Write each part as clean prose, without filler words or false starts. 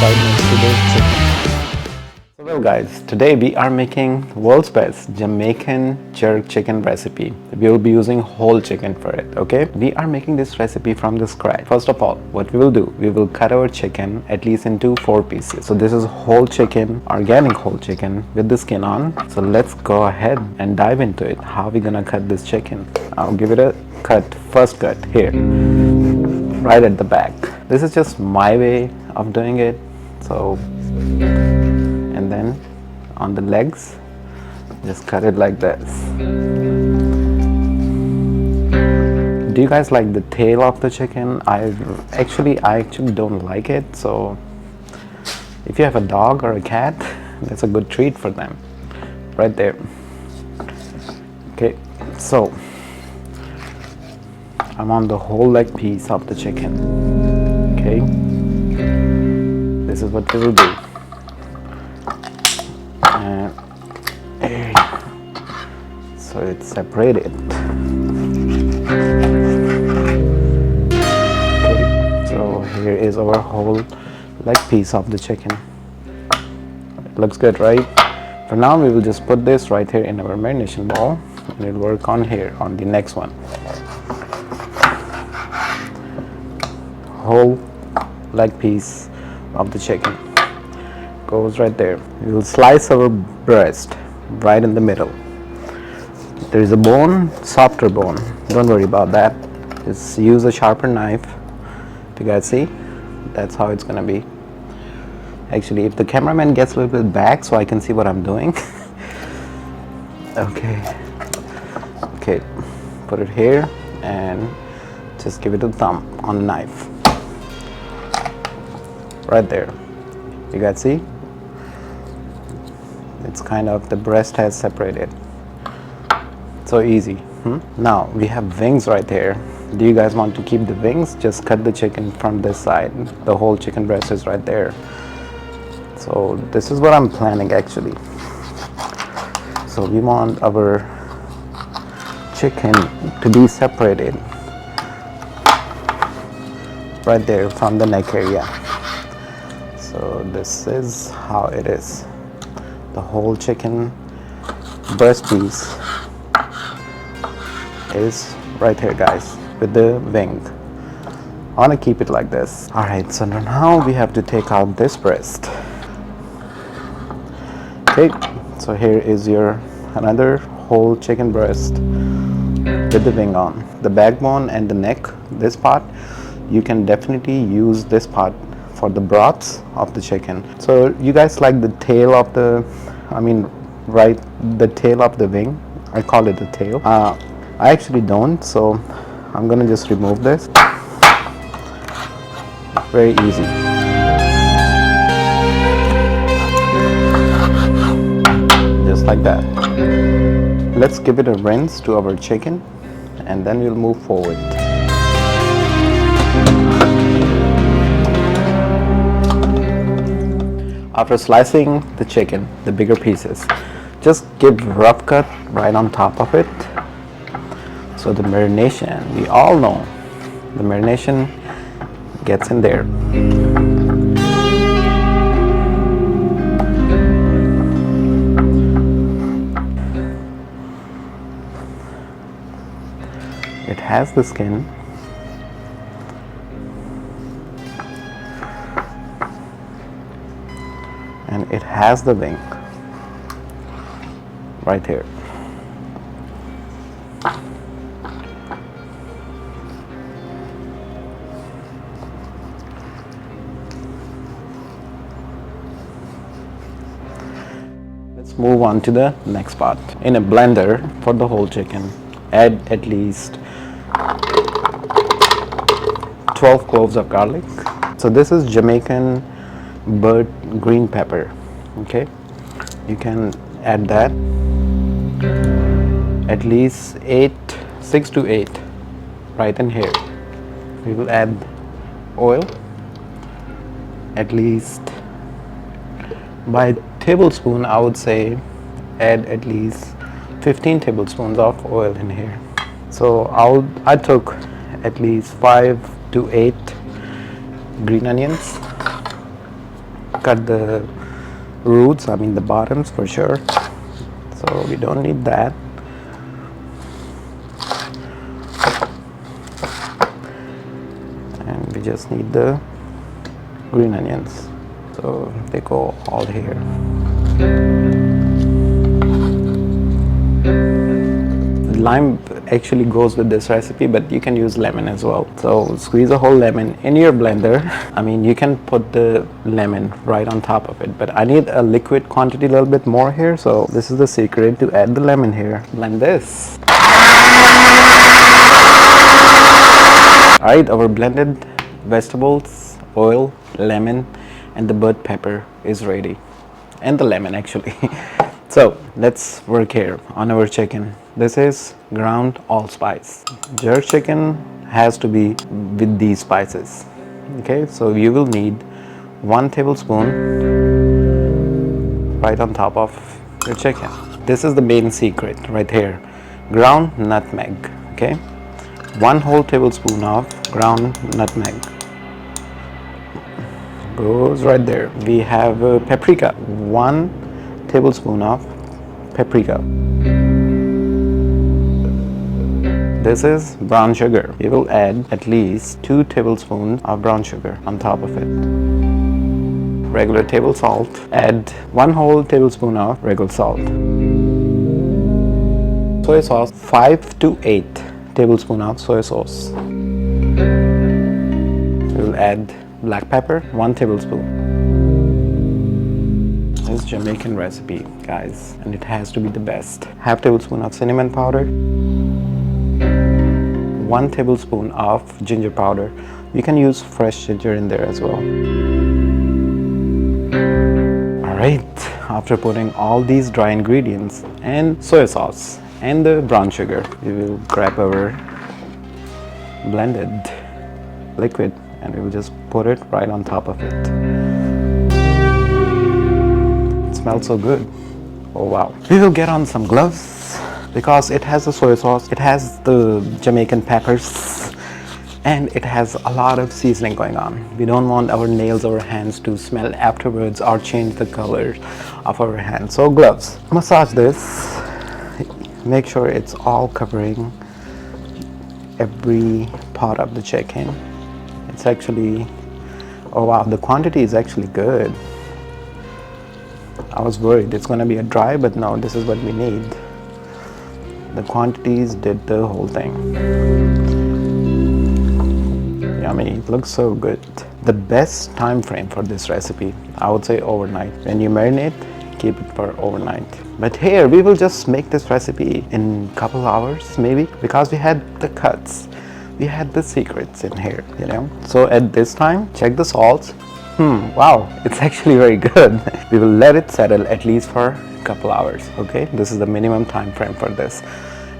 right next to the chicken. So well guys, today we are making world's best Jamaican jerk chicken recipe. We will be using whole chicken for it, okay? We are making this recipe from the scratch. First of all, what we will do, we will cut our chicken at least into 4 pieces. So this is whole chicken, organic whole chicken with the skin on. So let's go ahead and dive into it. How are we gonna cut this chicken? I'll give it a first cut here, right at the back. This is just my way of doing it. So and then on the legs, just cut it like this. Do you guys like the tail of the chicken? I actually don't like it. So if you have a dog or a cat, that's a good treat for them right there. Okay, so I'm on the whole leg piece of the chicken. Okay, this is what we will do. So it's separated. Okay, so here is our whole leg piece of the chicken. It looks good, right? For now, we will just put this right here in our marination bowl, and it'll work on here on the next one. Whole leg piece of the chicken goes right there. We will slice our breast right in the middle. There is a bone, softer bone. Don't worry about that. Just use a sharper knife. Do you guys see? That's how it's gonna be. Actually, if the cameraman gets a little bit back so I can see what I'm doing. Okay, put it here and just give it a thumb on the knife. Right there. You guys see? It's kind of, the breast has separated. So easy. Now we have wings right there. Do you guys want to keep the wings? Just cut the chicken from this side. The whole chicken breast is right there. So this is what I'm planning actually. So we want our chicken to be separated right there from the neck area. So this is how it is. The whole chicken breast piece is right here, guys, with the wing. I want to keep it like this. Alright, so now we have to take out this breast. Okay, so here is your another whole chicken breast with the wing on. The backbone and the neck, this part, you can definitely use this part for the broths of the chicken. So you guys like the tail of the, the tail of the wing. I call it the tail. I actually don't, so I'm gonna just remove this. Very easy. Just like that. Let's give it a rinse to our chicken and then we'll move forward. After slicing the chicken, the bigger pieces, just give rough cut right on top of it. So the marination, we all know, the marination gets in there. It has the skin. And it has the wing right here. Let's move on to the next part. In a blender for the whole chicken, add at least 12 cloves of garlic. So this is Jamaican bird green pepper. Okay, you can add that at least 6 to 8 right in here. We will add oil at least by tablespoon. I would say add at least 15 tablespoons of oil in here. So I took at least 5 to 8 green onions. cut the roots, I mean the bottoms for sure, so we don't need that. And we just need the green onions, so they go all here. Lime actually goes with this recipe, but you can use lemon as well. So squeeze a whole lemon in your blender. I mean, you can put the lemon right on top of it, but I need a liquid quantity a little bit more here, so this is the secret to add the lemon here. Blend this. Alright, our blended vegetables, oil, lemon, and the burnt pepper is ready, and the lemon actually. So let's work here on our chicken. This is ground allspice. Jerk chicken has to be with these spices. Okay, so you will need 1 tablespoon right on top of your chicken. This is the main secret right here. Ground nutmeg. Okay, 1 whole tablespoon of ground nutmeg goes right there. We have paprika. 1 tablespoon of paprika. This is brown sugar. We will add at least 2 tablespoons of brown sugar on top of it. Regular table salt. Add 1 whole tablespoon of regular salt. Soy sauce. 5 to 8 tablespoons of soy sauce. We will add black pepper. 1 tablespoon. This is Jamaican recipe, guys, and it has to be the best. Half tablespoon of cinnamon powder. 1 tablespoon of ginger powder. You can use fresh ginger in there as well. Alright, after putting all these dry ingredients and soy sauce and the brown sugar, we will grab our blended liquid and we will just put it right on top of it. It smells so good. Oh wow. We will get on some gloves because it has the soy sauce, it has the Jamaican peppers, and it has a lot of seasoning going on. We don't want our nails or hands to smell afterwards or change the color of our hands. So gloves. Massage this. Make sure it's all covering every part of the chicken. It's actually, oh wow, the quantity is actually good. I was worried it's going to be a dry, but no, this is what we need. The quantities did the whole thing. Yummy, it looks so good. The best time frame for this recipe, I would say overnight. When you marinate, keep it for overnight. But here we will just make this recipe in a couple hours maybe, because we had the cuts, we had the secrets in here, you know. So at this time, check the salts. Wow, it's actually very good. We will let it settle at least for a couple hours. Okay, this is the minimum time frame for this,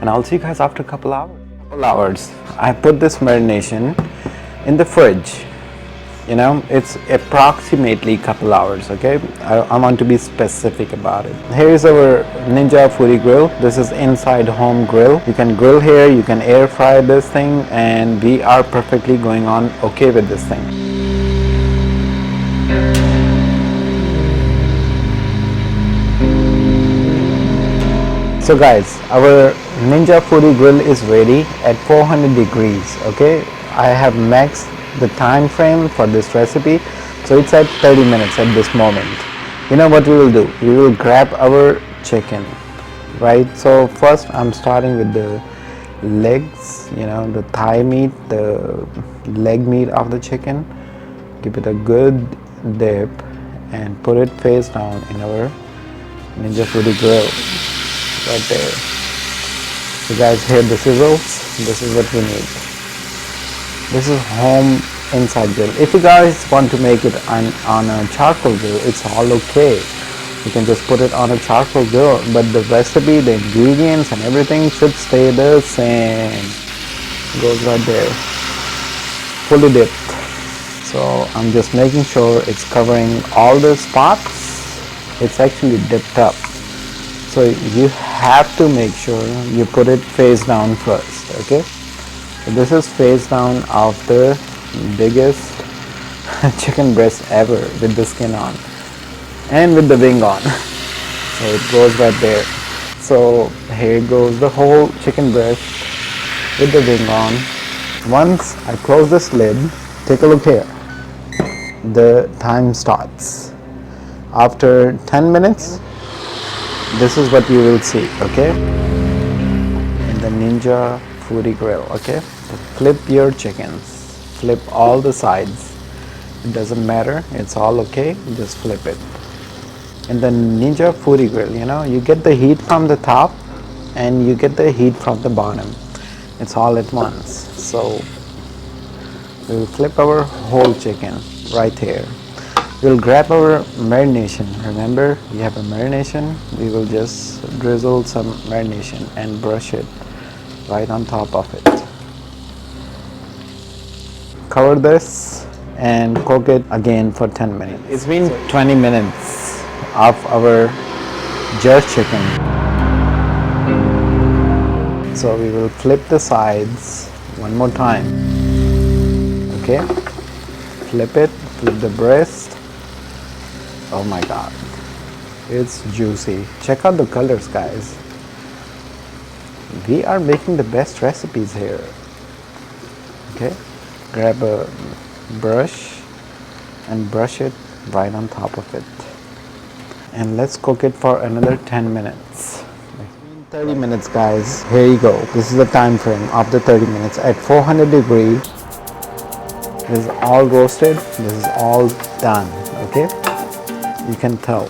and I'll see you guys after a couple hours. I put this marination in the fridge. You know, it's approximately a couple hours. Okay, I want to be specific about it. Here is our Ninja Foodie grill. This is inside home grill. You can grill here, you can air fry this thing, and we are perfectly going on okay with this thing. So guys, our Ninja Foodie grill is ready at 400 degrees. Okay, I have maxed the time frame for this recipe, so it's at 30 minutes at this moment. You know what we will do? We will grab our chicken, right? So first I'm starting with the legs, you know, the thigh meat, the leg meat of the chicken. Give it a good dip and put it face down in our Ninja Foodie grill right there. You guys hear the sizzles? This is what we need. This is home inside grill. If you guys want to make it on a charcoal grill, it's all okay. You can just put it on a charcoal grill, but the recipe, the ingredients and everything should stay the same. It goes right there, fully dipped. So I'm just making sure it's covering all the spots. It's actually dipped up. So you have to make sure you put it face down first, okay? So this is face down of the biggest chicken breast ever with the skin on and with the wing on. So it goes right there. So here goes the whole chicken breast with the wing on. Once I close this lid, take a look here. The time starts. After 10 minutes, this is what you will see, okay? In the Ninja Foodie Grill, okay? Flip your chickens. Flip all the sides. It doesn't matter, it's all okay, just flip it. In the Ninja Foodie Grill, you get the heat from the top and you get the heat from the bottom. It's all at once. So we'll flip our whole chicken right here. We'll grab our marination. Remember, we have a marination. We will just drizzle some marination and brush it right on top of it. Cover this and cook it again for 10 minutes. It's been 20 minutes of our jerk chicken. So we will flip the sides one more time. Okay, flip it, flip the breast. Oh my god, it's juicy. Check out the colors, guys. We are making the best recipes here. Okay, grab a brush and brush it right on top of it. And let's cook it for another 10 minutes. 30 minutes, guys. Here you go. This is the time frame of the 30 minutes at 400 degrees. This is all roasted. This is all done. Okay, you can tell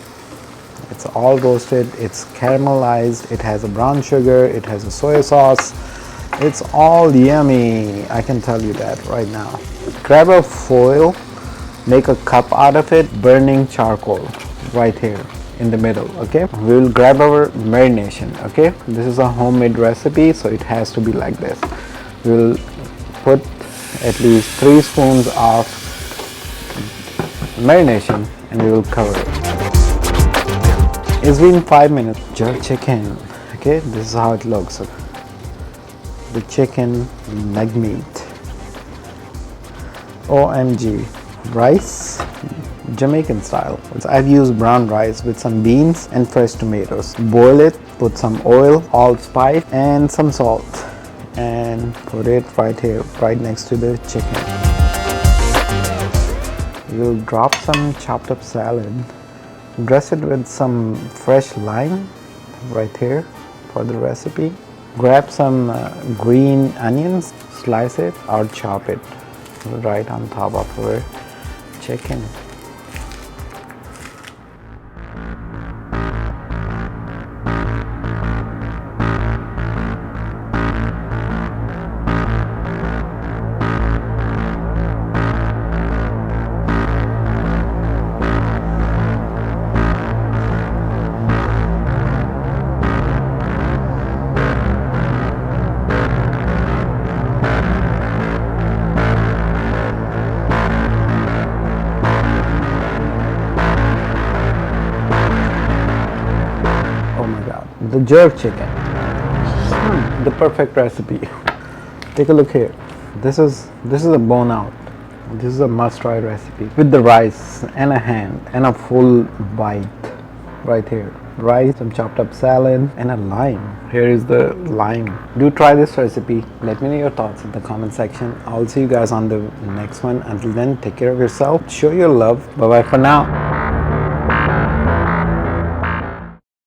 it's all roasted. It's caramelized. It has a brown sugar. It has a soy sauce. It's all yummy. I can tell you that right now. Grab a foil, make a cup out of it, burning charcoal right here in the middle. Okay, we will grab our marination. Okay, this is a homemade recipe, so it has to be like this. We will put at least 3 spoons of marination and we will cover it. It's been 5 minutes. Jerk chicken. Okay, this is how it looks. The chicken leg meat. OMG. Rice, Jamaican style. I've used brown rice with some beans and fresh tomatoes. Boil it, put some oil, allspice and some salt and put it right here, right next to the chicken. We'll drop some chopped up salad. Dress it with some fresh lime right here for the recipe. Grab some green onions, slice it or chop it right on top of our chicken. The jerk chicken, the perfect recipe. Take a look here. This is a bone out. This is a must-try recipe with the rice and a hand and a full bite right here. Rice, some chopped up salad and a lime. Here is the lime. Do try this recipe. Let me know your thoughts in the comment section. I'll see you guys on the next one. Until then, take care of yourself. Show your love. Bye bye for now.